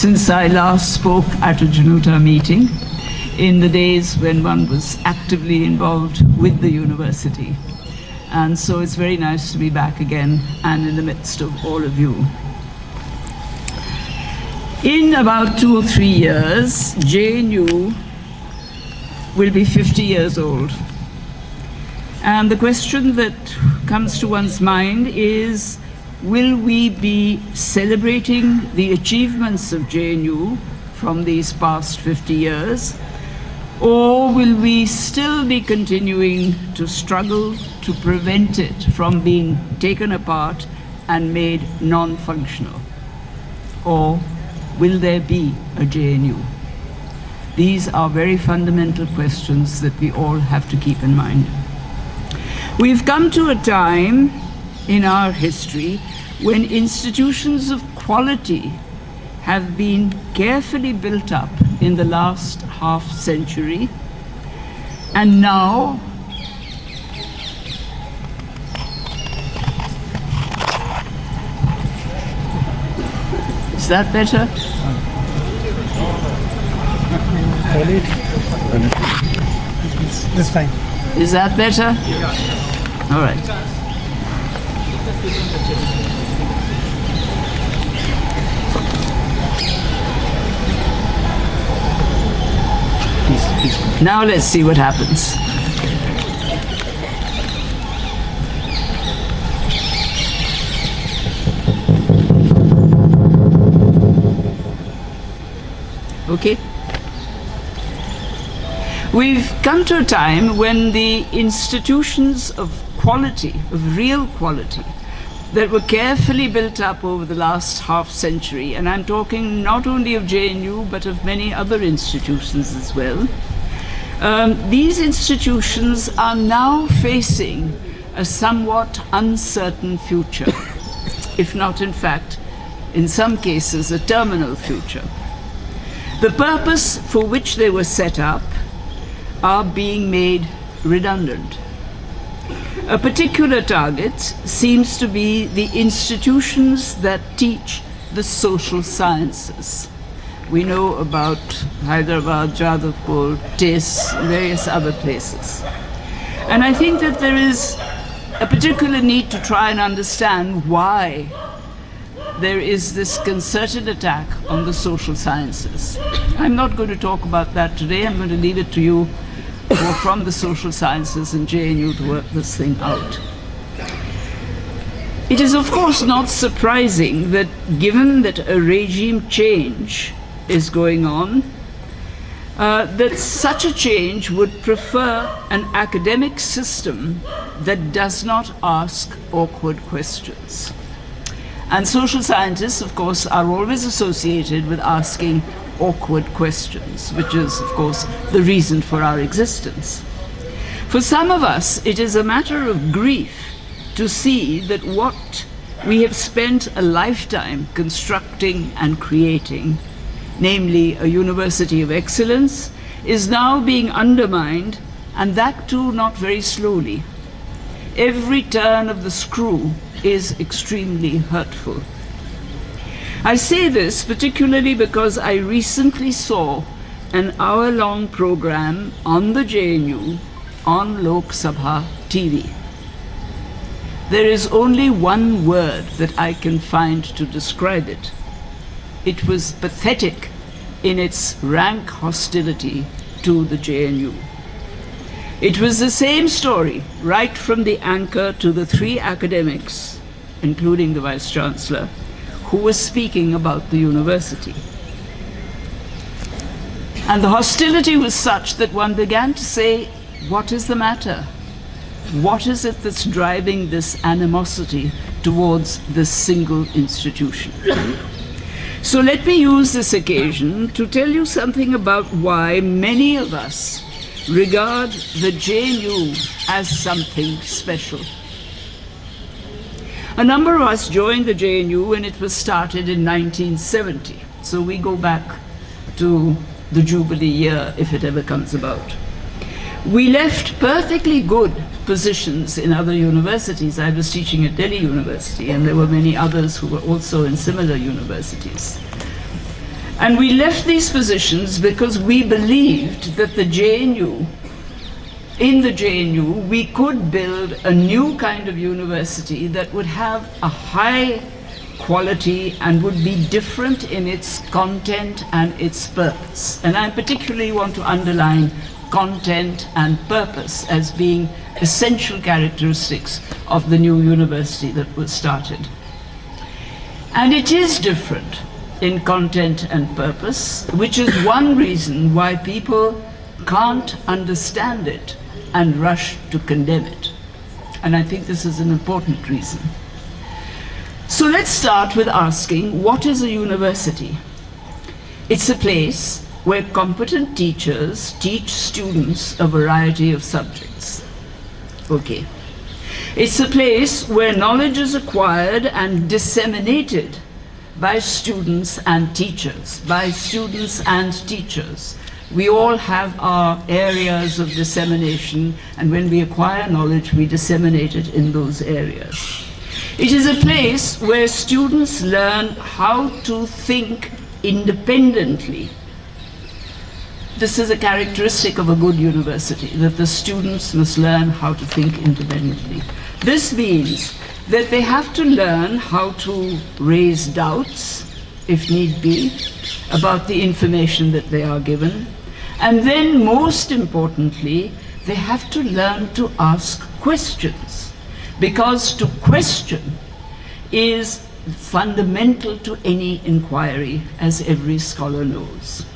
since I last spoke at a JNUTA meeting in the days when one was actively involved with the university. And so it's very nice to be back again and in the midst of all of you. In about 2 or 3 years, JNU will be 50 years old. And the question that comes to one's mind is, will we be celebrating the achievements of JNU from these past 50 years, or will we still be continuing to struggle to prevent it from being taken apart and made non-functional? Or will there be a JNU? These are very fundamental questions that we all have to keep in mind. We've come to a time in our history when institutions of quality have been carefully built up in the last half-century, and now is that better? That's fine. Is that better? All right. Now let's see what happens. Okay? We've come to a time when the institutions of quality, of real quality, that were carefully built up over the last half-century, and I'm talking not only of JNU, but of many other institutions as well. These institutions are now facing a somewhat uncertain future, if not, in fact, in some cases, a terminal future. The purpose for which they were set up are being made redundant. A particular target seems to be the institutions that teach the social sciences. We know about Hyderabad, Jadavpur, TIS, various other places. And I think that there is a particular need to try and understand why there is this concerted attack on the social sciences. I'm not going to talk about that today. I'm going to leave it to you who are from the social sciences and JNU to work this thing out. It is, of course, not surprising that, given that a regime change is going on, that such a change would prefer an academic system that does not ask awkward questions. And social scientists, of course, are always associated with asking awkward questions, which is, of course, the reason for our existence. For some of us, it is a matter of grief to see that what we have spent a lifetime constructing and creating, namely a university of excellence, is now being undermined, and that too not very slowly. Every turn of the screw is extremely hurtful. I say this particularly because I recently saw an hour-long program on the JNU on Lok Sabha TV. There is only one word that I can find to describe it. It was pathetic in its rank hostility to the JNU. It was the same story, right from the anchor to the 3 academics, including the Vice-Chancellor, who was speaking about the university. And the hostility was such that one began to say, what is the matter? What is it that's driving this animosity towards this single institution? So let me use this occasion to tell you something about why many of us regard the JNU as something special. A number of us joined the JNU when it was started in 1970. So we go back to the Jubilee year, if it ever comes about. We left perfectly good positions in other universities. I was teaching at Delhi University, and there were many others who were also in similar universities. And we left these positions because we believed that the JNU, in the JNU, we could build a new kind of university that would have a high quality and would be different in its content and its purpose. And I particularly want to underline content and purpose as being essential characteristics of the new university that was started. And it is different in content and purpose, which is one reason why people can't understand it and rush to condemn it. And I think this is an important reason. So let's start with asking, what is a university? It's a place where competent teachers teach students a variety of subjects. Okay. It's a place where knowledge is acquired and disseminated by students and teachers, We all have our areas of dissemination, and when we acquire knowledge, we disseminate it in those areas. It is a place where students learn how to think independently. This is a characteristic of a good university, that the students must learn how to think independently. This means that they have to learn how to raise doubts, if need be, about the information that they are given. And then, most importantly, they have to learn to ask questions, because to question is fundamental to any inquiry, as every scholar knows.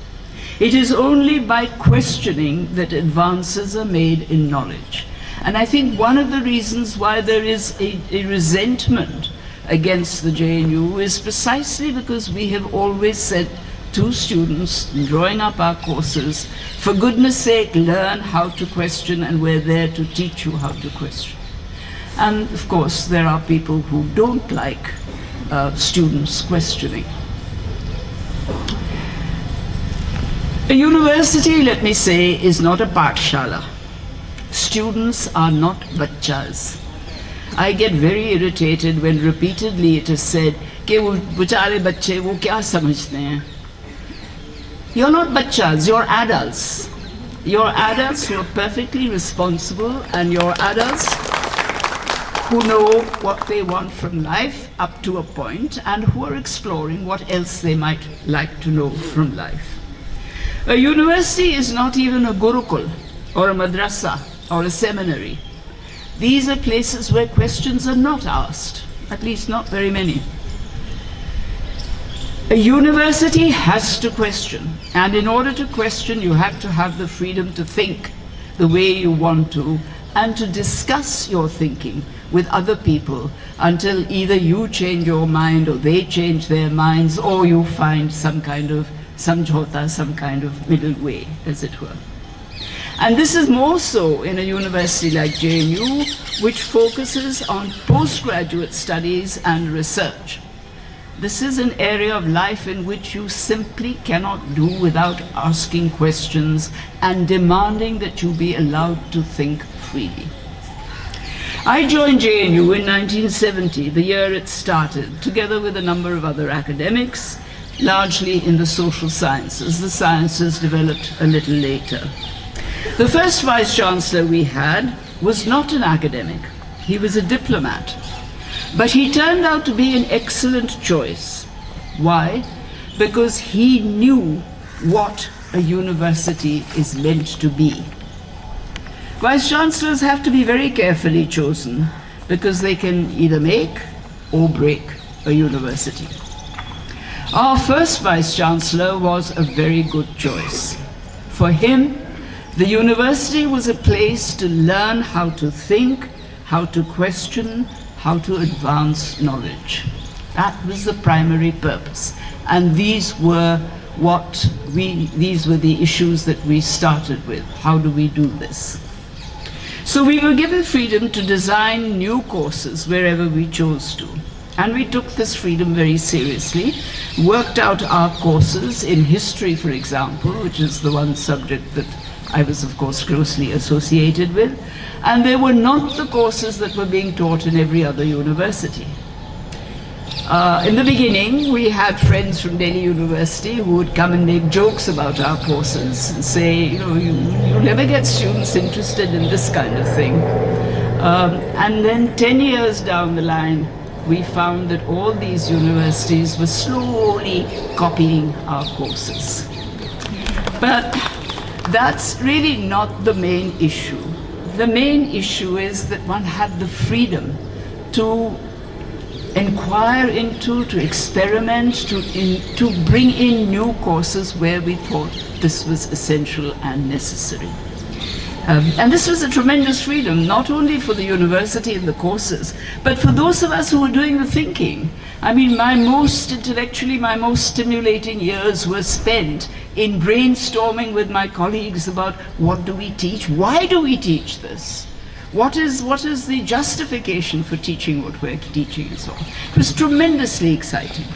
It is only by questioning that advances are made in knowledge. And I think one of the reasons why there is a resentment against the JNU is precisely because we have always said to students drawing up our courses, for goodness sake, learn how to question, and we're there to teach you how to question. And of course, there are people who don't like students questioning. A university, let me say, is not a pathshala. Students are not bachchas. I get very irritated when repeatedly it is said, "Ke wo bechare bachche, wo kya samajhte hain?" You're not bachchas, you're adults. You're adults who are perfectly responsible, and you're adults who know what they want from life up to a point, and who are exploring what else they might like to know from life. A university is not even a gurukul, or a madrasa, or a seminary. These are places where questions are not asked, at least not very many. A university has to question, and in order to question, you have to have the freedom to think the way you want to, and to discuss your thinking with other people until either you change your mind, or they change their minds, or you find some kind of samjhota, some kind of middle way, as it were. And this is more so in a university like JNU, which focuses on postgraduate studies and research. This is an area of life in which you simply cannot do without asking questions and demanding that you be allowed to think freely. I joined JNU in 1970, the year it started, together with a number of other academics, largely in the social sciences. The sciences developed a little later. The first vice-chancellor we had was not an academic. He was a diplomat. But he turned out to be an excellent choice. Why? Because he knew what a university is meant to be. Vice-chancellors have to be very carefully chosen, because they can either make or break a university. Our first vice-chancellor was a very good choice. For him, the university was a place to learn how to think, how to question, how to advance knowledge. That was the primary purpose. And these were the issues that we started with. How do we do this? So we were given freedom to design new courses wherever we chose to. And we took this freedom very seriously, worked out our courses in history, for example, which is the one subject that I was, of course, closely associated with, and they were not the courses that were being taught in every other university. In the beginning, we had friends from Delhi University who would come and make jokes about our courses and say, you know, you never get students interested in this kind of thing. And then 10 years down the line, we found that all these universities were slowly copying our courses. But that's really not the main issue. The main issue is that one had the freedom to inquire into, to experiment, to bring in new courses where we thought this was essential and necessary. And this was a tremendous freedom, not only for the university and the courses, but for those of us who were doing the thinking. I mean, my most stimulating years were spent in brainstorming with my colleagues about what do we teach, why do we teach this? What is the justification for teaching what we're teaching and so on? It was tremendously exciting.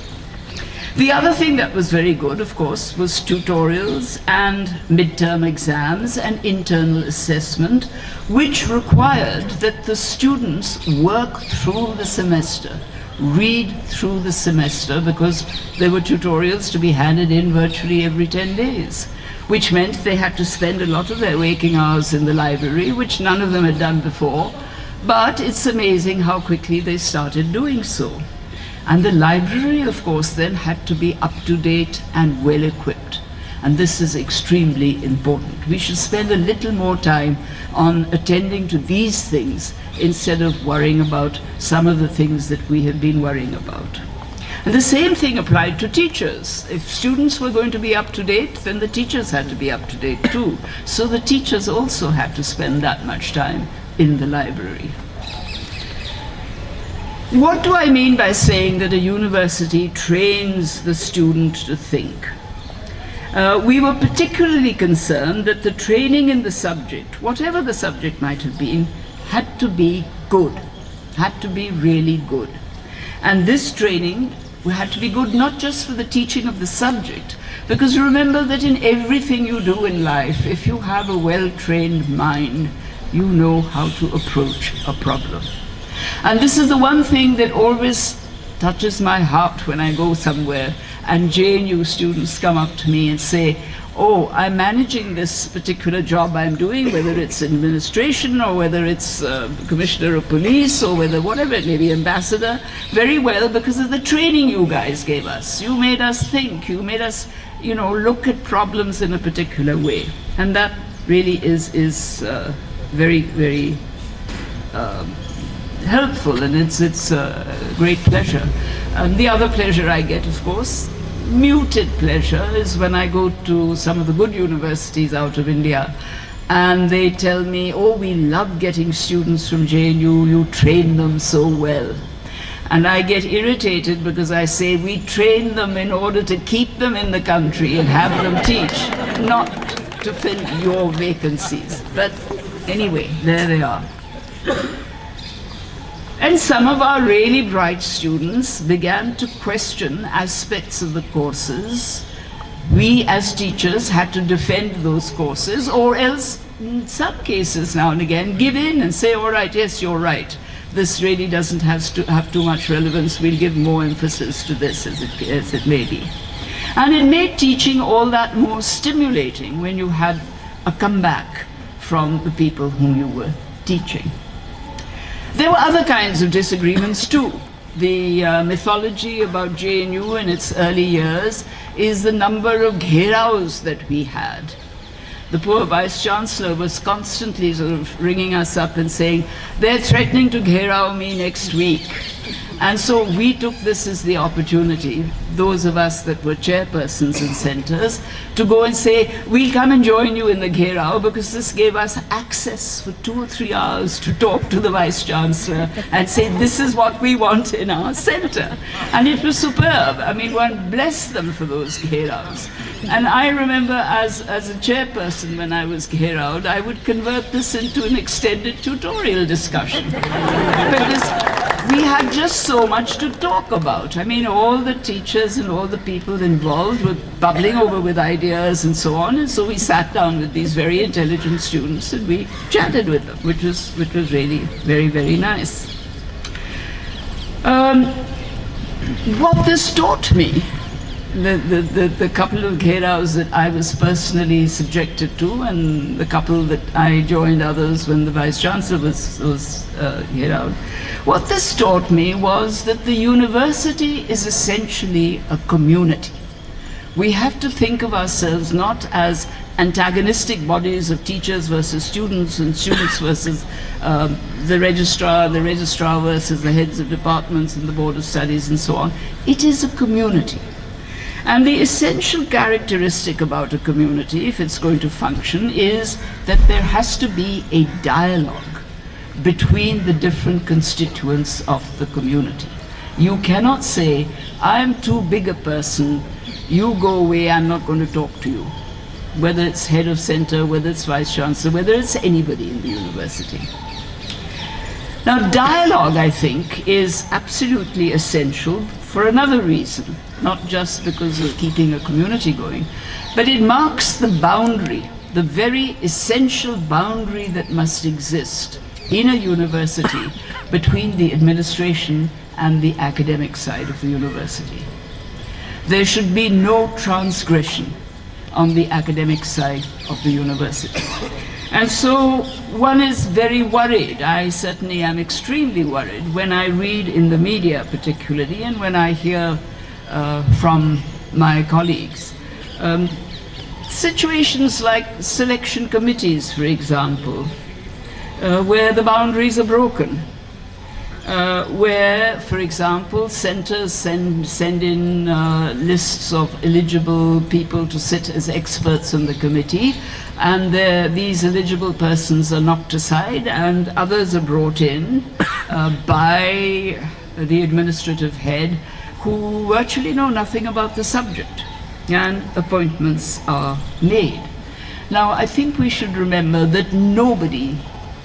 The other thing that was very good, of course, was tutorials and midterm exams and internal assessment, which required that the students work through the semester, read through the semester, because there were tutorials to be handed in virtually every 10 days. Which meant they had to spend a lot of their waking hours in the library, which none of them had done before. But it's amazing how quickly they started doing so. And the library, of course, then had to be up to date and well equipped. And this is extremely important. We should spend a little more time on attending to these things instead of worrying about some of the things that we have been worrying about. And the same thing applied to teachers. If students were going to be up to date, then the teachers had to be up to date too. So the teachers also had to spend that much time in the library. What do I mean by saying that a university trains the student to think? We were particularly concerned that the training in the subject, whatever the subject might have been, had to be good, had to be really good. And this training had to be good not just for the teaching of the subject, because remember that in everything you do in life, if you have a well-trained mind, you know how to approach a problem. And this is the one thing that always touches my heart when I go somewhere and JNU students come up to me and say, oh, I'm managing this particular job I'm doing, whether it's administration or whether it's commissioner of police or whatever it may be, ambassador, very well because of the training you guys gave us. You made us think, you made us, you know, look at problems in a particular way. And that really is very, very helpful, and it's a great pleasure. The other pleasure I get, of course, muted pleasure, is when I go to some of the good universities out of India and they tell me, oh, we love getting students from JNU, you train them so well. And I get irritated because I say we train them in order to keep them in the country and have them teach, not to fill your vacancies. But anyway, there they are. And some of our really bright students began to question aspects of the courses. We as teachers had to defend those courses, or else in some cases now and again give in and say, all right, yes, you're right. This really doesn't have too much relevance. We'll give more emphasis to this as it may be. And it made teaching all that more stimulating when you had a comeback from the people whom you were teaching. There were other kinds of disagreements too. The mythology about JNU in its early years is the number of gheraos that we had. The poor Vice-Chancellor was constantly sort of ringing us up and saying, they're threatening to gherao me next week. And so we took this as the opportunity, those of us that were chairpersons in centers, to go and say, we'll come and join you in the gherao, because this gave us access for 2 or 3 hours to talk to the Vice-Chancellor and say, this is what we want in our center. And it was superb. I mean, one blessed them for those gheraos. And I remember as a chairperson, when I was gheraoed, I would convert this into an extended tutorial discussion. Because we had just so much to talk about. I mean, all the teachers and all the people involved were bubbling over with ideas and so on, and so we sat down with these very intelligent students and we chatted with them, which was really very, very nice. what this taught me, the couple of gheravs that I was personally subjected to, and the couple that I joined others when the Vice Chancellor was gheraved, what this taught me was that the university is essentially a community. We have to think of ourselves not as antagonistic bodies of teachers versus students, and students versus the registrar versus the heads of departments and the Board of Studies and so on. It is a community. And the essential characteristic about a community, if it's going to function, is that there has to be a dialogue between the different constituents of the community. You cannot say, I'm too big a person, you go away, I'm not going to talk to you. Whether it's head of center, whether it's vice chancellor, whether it's anybody in the university. Now, dialogue, I think, is absolutely essential for another reason, not just because of keeping a community going, but it marks the boundary, the very essential boundary that must exist in a university between the administration and the academic side of the university. There should be no transgression on the academic side of the university. And so one is very worried. I certainly am extremely worried when I read in the media particularly, and when I hear from my colleagues, situations like selection committees, for example, where the boundaries are broken. Where, for example, centers send in lists of eligible people to sit as experts on the committee, and these eligible persons are knocked aside, and others are brought in by the administrative head who virtually know nothing about the subject, and appointments are made. Now, I think we should remember that nobody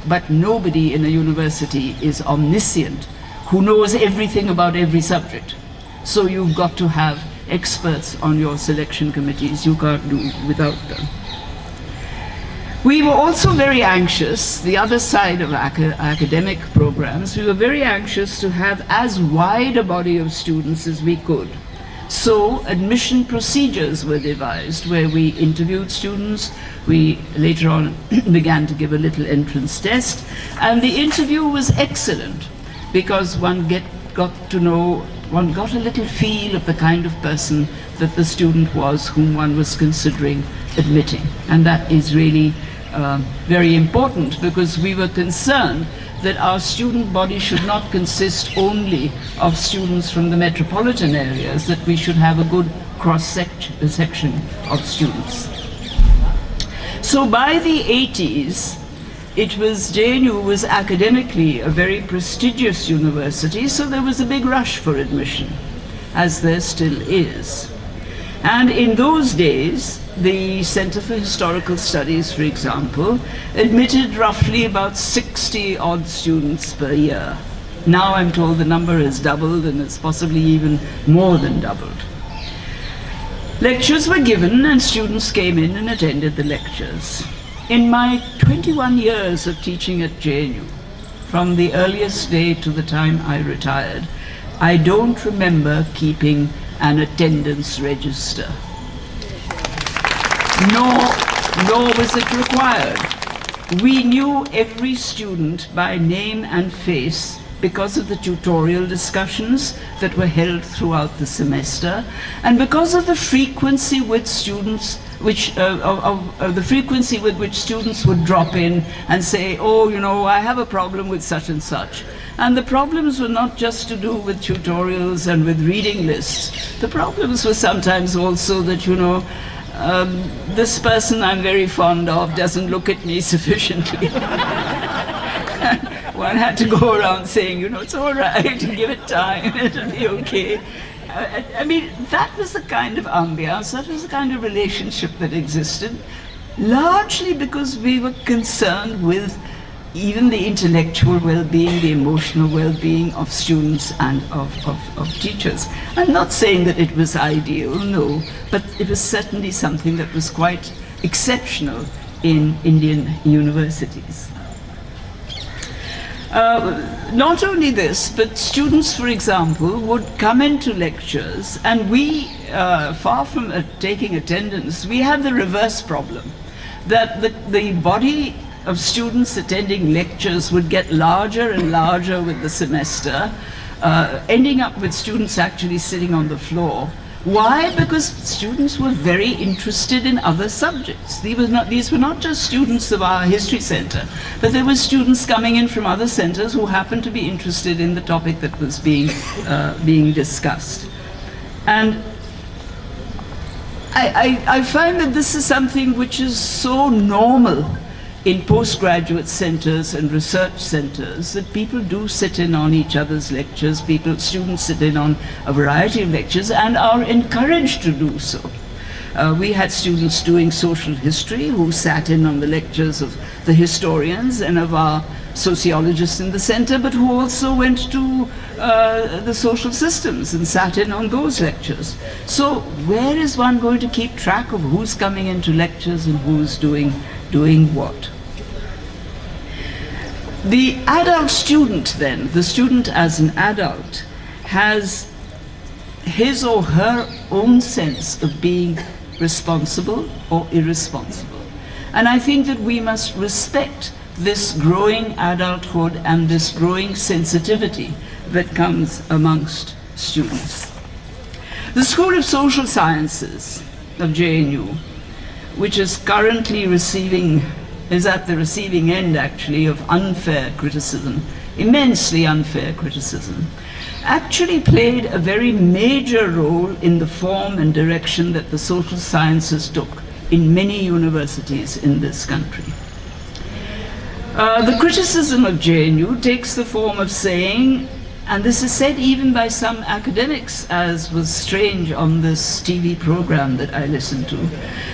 in a university is omniscient, who knows everything about every subject. So you've got to have experts on your selection committees. You can't do without them. We were also very anxious, the other side of academic programs, we were very anxious to have as wide a body of students as we could. So admission procedures were devised where we interviewed students. We later on began to give a little entrance test, and the interview was excellent because one got a little feel of the kind of person that the student was whom one was considering admitting. And that is really very important, because we were concerned that our student body should not consist only of students from the metropolitan areas, that we should have a good cross-section of students. So by the 80s, JNU was academically a very prestigious university, so there was a big rush for admission, as there still is. And in those days, the Center for Historical Studies, for example, admitted roughly about 60-odd students per year. Now I'm told the number has doubled, and it's possibly even more than doubled. Lectures were given and students came in and attended the lectures. In my 21 years of teaching at JNU, from the earliest day to the time I retired, I don't remember keeping an attendance register. Nor was it required. We knew every student by name and face because of the tutorial discussions that were held throughout the semester, and because of the frequency with students the frequency with which students would drop in and say, oh, you know, I have a problem with such and such. And the problems were not just to do with tutorials and with reading lists. The problems were sometimes also that, you know, this person I'm very fond of doesn't look at me sufficiently. One had to go around saying, you know, it's all right, give it time, it'll be okay. I mean, that was the kind of ambiance, that was the kind of relationship that existed, largely because we were concerned with even the intellectual well-being, the emotional well-being of students and of teachers. I'm not saying that it was ideal, no, but it was certainly something that was quite exceptional in Indian universities. Not only this, but students, for example, would come into lectures, and we, far from taking attendance, we had the reverse problem, that the body of students attending lectures would get larger and larger with the semester, ending up with students actually sitting on the floor. Why? Because students were very interested in other subjects. These were not just students of our history center, but there were students coming in from other centers who happened to be interested in the topic that was being discussed. And I find that this is something which is so normal in postgraduate centers and research centers, that people do sit in on each other's lectures, students sit in on a variety of lectures and are encouraged to do so. We had students doing social history who sat in on the lectures of the historians and of our sociologists in the center, but who also went to the social systems and sat in on those lectures. So where is one going to keep track of who's coming into lectures and who's doing what? The adult student then, the student as an adult, has his or her own sense of being responsible or irresponsible. And I think that we must respect this growing adulthood and this growing sensitivity that comes amongst students. The School of Social Sciences of JNU, which is currently is at the receiving end actually of unfair criticism, immensely unfair criticism, actually played a very major role in the form and direction that the social sciences took in many universities in this country. The criticism of JNU takes the form of saying, and this is said even by some academics, as was strange on this TV program that I listened to,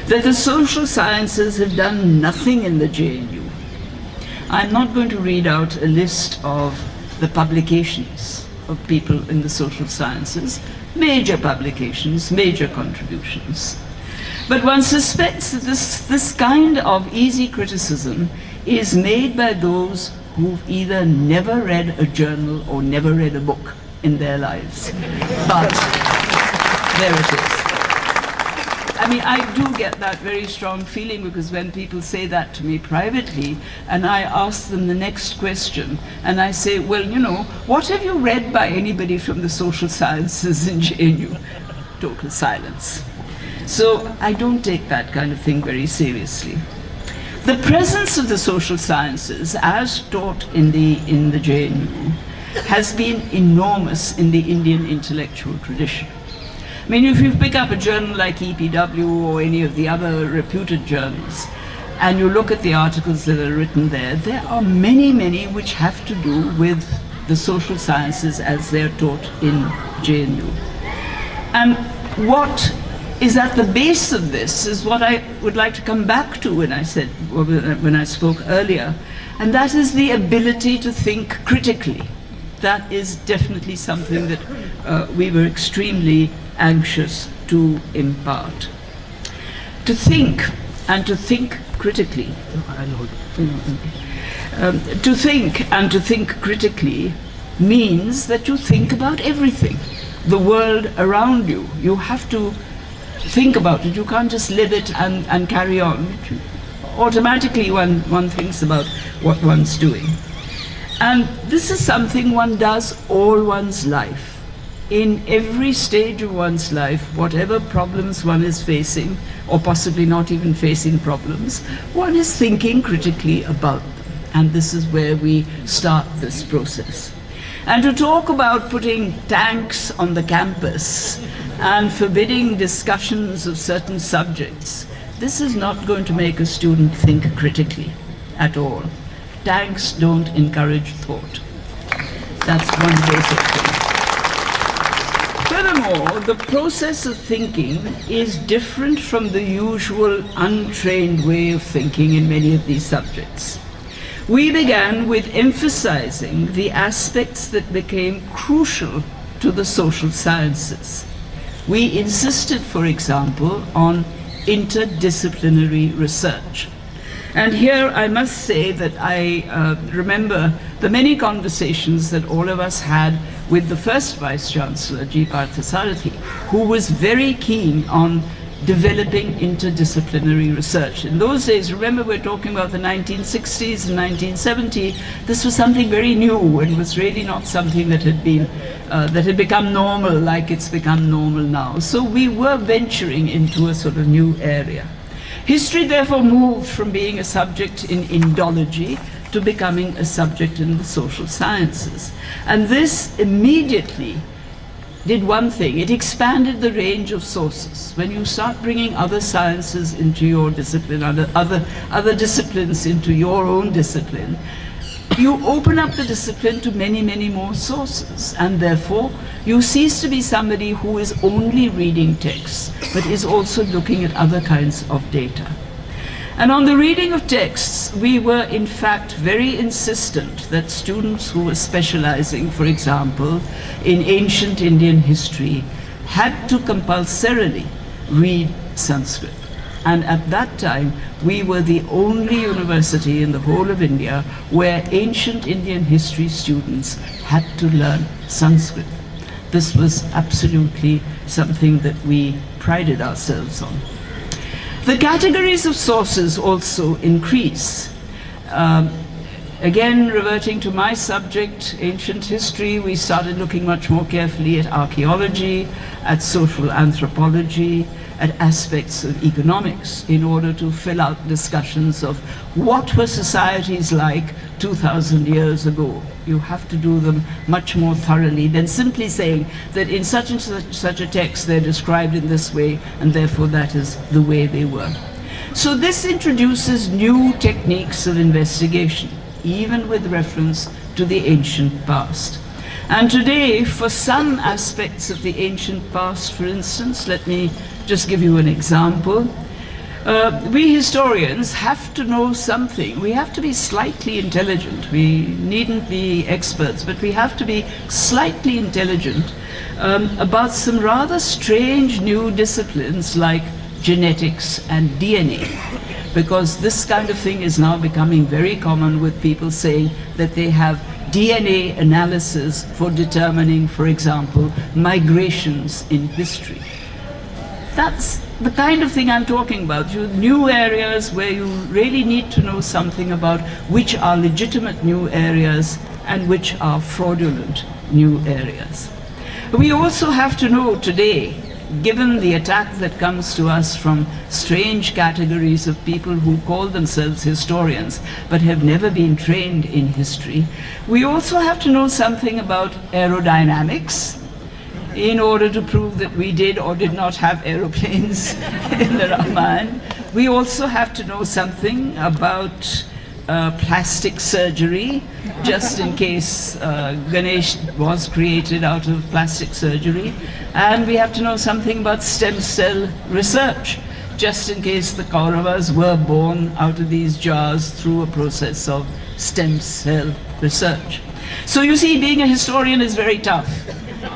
that the social sciences have done nothing in the JNU. I'm not going to read out a list of the publications of people in the social sciences, major publications, major contributions. But one suspects that this kind of easy criticism is made by those who've either never read a journal or never read a book in their lives. But there it is. I mean, I do get that very strong feeling, because when people say that to me privately, and I ask them the next question, and I say, well, you know, what have you read by anybody from the social sciences in JNU? Total silence. So I don't take that kind of thing very seriously. The presence of the social sciences, as taught in the JNU, has been enormous in the Indian intellectual tradition. I mean, if you pick up a journal like EPW or any of the other reputed journals, and you look at the articles that are written there, there are many, many which have to do with the social sciences as they're taught in JNU. And what is at the base of this is what I would like to come back to when I spoke earlier, and that is the ability to think critically. That is definitely something that we were extremely anxious to impart. To think, and to think critically. To think and to think critically means that you think about everything, the world around you. You have to think about it. You can't just live it and carry on. Automatically one thinks about what one's doing. And this is something one does all one's life. In every stage of one's life, whatever problems one is facing, or possibly not even facing problems, one is thinking critically about them. And this is where we start this process. And to talk about putting tanks on the campus and forbidding discussions of certain subjects, this is not going to make a student think critically at all. Tanks don't encourage thought. That's one basic thing. Furthermore, the process of thinking is different from the usual untrained way of thinking in many of these subjects. We began with emphasizing the aspects that became crucial to the social sciences. We insisted, for example, on interdisciplinary research. And here I must say that I remember the many conversations that all of us had with the first Vice-Chancellor, G. Parthasarathi, who was very keen on developing interdisciplinary research. In those days, remember we're talking about the 1960s and 1970s, this was something very new and was really not something that had been, that had become normal like it's become normal now. So we were venturing into a sort of new area. History therefore moved from being a subject in Indology to becoming a subject in the social sciences. And this immediately did one thing: it expanded the range of sources. When you start bringing other sciences into your discipline, other disciplines into your own discipline, you open up the discipline to many, many more sources, and therefore you cease to be somebody who is only reading texts, but is also looking at other kinds of data. And on the reading of texts, we were in fact very insistent that students who were specializing, for example, in ancient Indian history, had to compulsorily read Sanskrit. And at that time, we were the only university in the whole of India where ancient Indian history students had to learn Sanskrit. This was absolutely something that we prided ourselves on. The categories of sources also increase. Again, reverting to my subject, ancient history, we started looking much more carefully at archaeology, at social anthropology, at aspects of economics, in order to fill out discussions of what were societies like 2,000 years ago. You have to do them much more thoroughly than simply saying that in such and such a text they're described in this way, and therefore that is the way they were. So this introduces new techniques of investigation, even with reference to the ancient past. And today, for some aspects of the ancient past, for instance, let me just give you an example. We historians have to know something. We have to be slightly intelligent. We needn't be experts, but we have to be slightly intelligent about some rather strange new disciplines like genetics and DNA. Because this kind of thing is now becoming very common, with people saying that they have DNA analysis for determining, for example, migrations in history. That's the kind of thing I'm talking about. New areas where you really need to know something about which are legitimate new areas and which are fraudulent new areas. We also have to know today, given the attack that comes to us from strange categories of people who call themselves historians but have never been trained in history, we also have to know something about aerodynamics in order to prove that we did or did not have aeroplanes in the Ramayana. We also have to know something about plastic surgery, just in case Ganesh was created out of plastic surgery. And we have to know something about stem cell research, just in case the Kauravas were born out of these jars through a process of stem cell research. So you see, being a historian is very tough,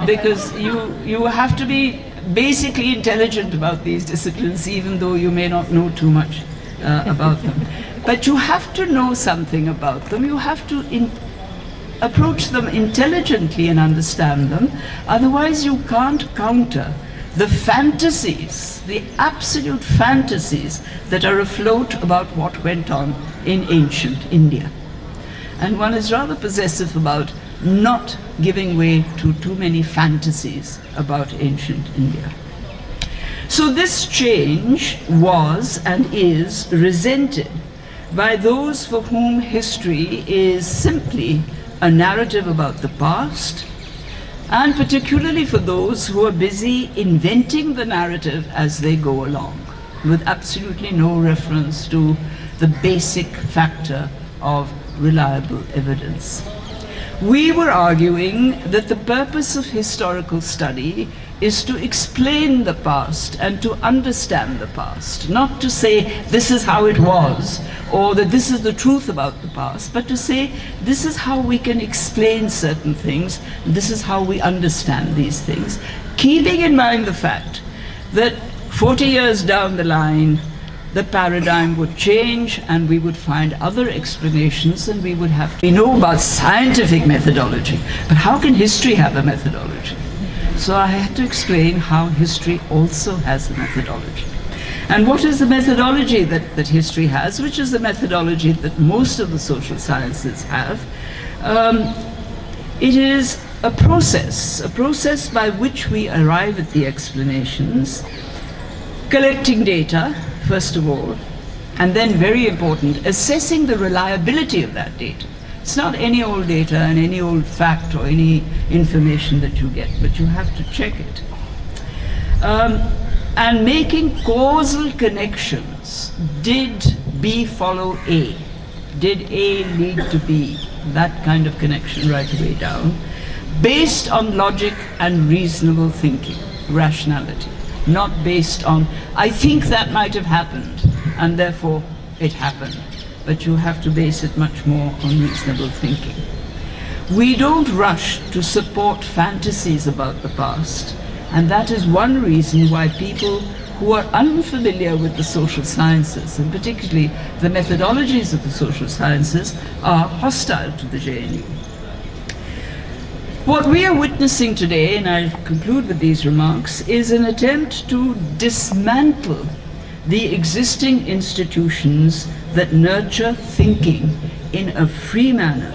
because you have to be basically intelligent about these disciplines, even though you may not know too much about them. But you have to know something about them. You have to approach them intelligently and understand them. Otherwise, you can't counter the fantasies, the absolute fantasies that are afloat about what went on in ancient India. And one is rather possessive about not giving way to too many fantasies about ancient India. So this change was and is resented by those for whom history is simply a narrative about the past, and particularly for those who are busy inventing the narrative as they go along, with absolutely no reference to the basic factor of reliable evidence. We were arguing that the purpose of historical study is to explain the past and to understand the past, not to say this is how it was or that this is the truth about the past, but to say this is how we can explain certain things, this is how we understand these things, keeping in mind the fact that 40 years down the line, the paradigm would change and we would find other explanations, and we would have to. We know about scientific methodology, but how can history have a methodology? So I had to explain how history also has a methodology. And what is the methodology that history has, which is the methodology that most of the social sciences have? It is a process by which we arrive at the explanations, collecting data, first of all, and then, very important, assessing the reliability of that data. It's not any old data and any old fact or any information that you get, but you have to check it. And making causal connections. Did B follow A? Did A lead to B? That kind of connection right way down, based on logic and reasonable thinking, rationality, not based on, I think that might have happened, and therefore it happened. But you have to base it much more on reasonable thinking. We don't rush to support fantasies about the past, and that is one reason why people who are unfamiliar with the social sciences, and particularly the methodologies of the social sciences, are hostile to the JNU. What we are witnessing today, and I conclude with these remarks, is an attempt to dismantle the existing institutions that nurture thinking in a free manner,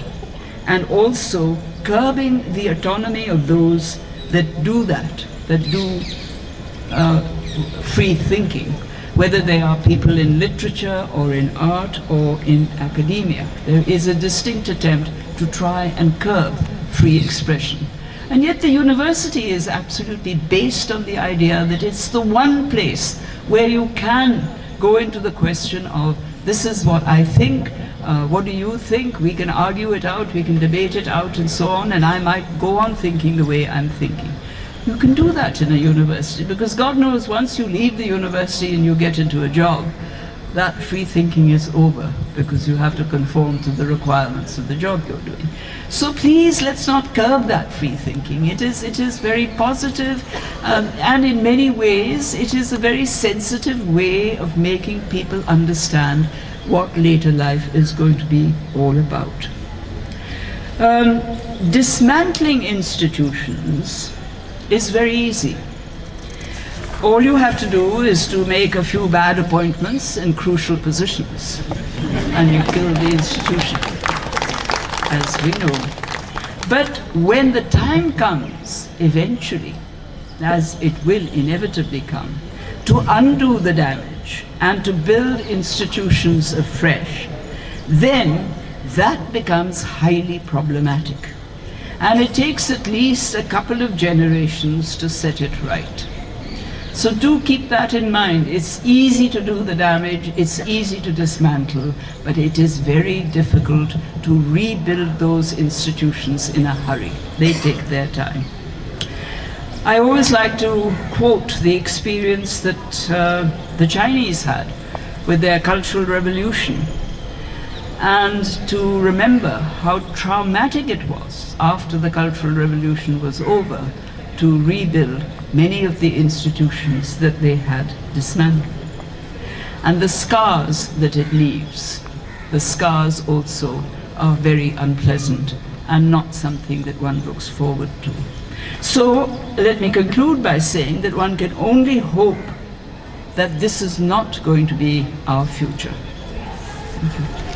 and also curbing the autonomy of those that do that, that do free thinking, whether they are people in literature or in art or in academia. There is a distinct attempt to try and curb free expression. And yet the university is absolutely based on the idea that it's the one place where you can go into the question of, this is what I think, what do you think? We can argue it out, we can debate it out and so on, and I might go on thinking the way I'm thinking. You can do that in a university, because God knows once you leave the university and you get into a job, that free thinking is over, because you have to conform to the requirements of the job you're doing. So please, let's not curb that free thinking. It is very positive, and in many ways it is a very sensitive way of making people understand what later life is going to be all about. Dismantling institutions is very easy. All you have to do is to make a few bad appointments in crucial positions, and you kill the institution, as we know. But when the time comes, eventually, as it will inevitably come, to undo the damage and to build institutions afresh, then that becomes highly problematic. And it takes at least a couple of generations to set it right. So do keep that in mind. It's easy to do the damage, it's easy to dismantle, but it is very difficult to rebuild those institutions in a hurry. They take their time. I always like to quote the experience that the Chinese had with their Cultural Revolution, and to remember how traumatic it was after the Cultural Revolution was over to rebuild many of the institutions that they had dismantled. And the scars that it leaves, the scars also are very unpleasant and not something that one looks forward to. So let me conclude by saying that one can only hope that this is not going to be our future. Thank you.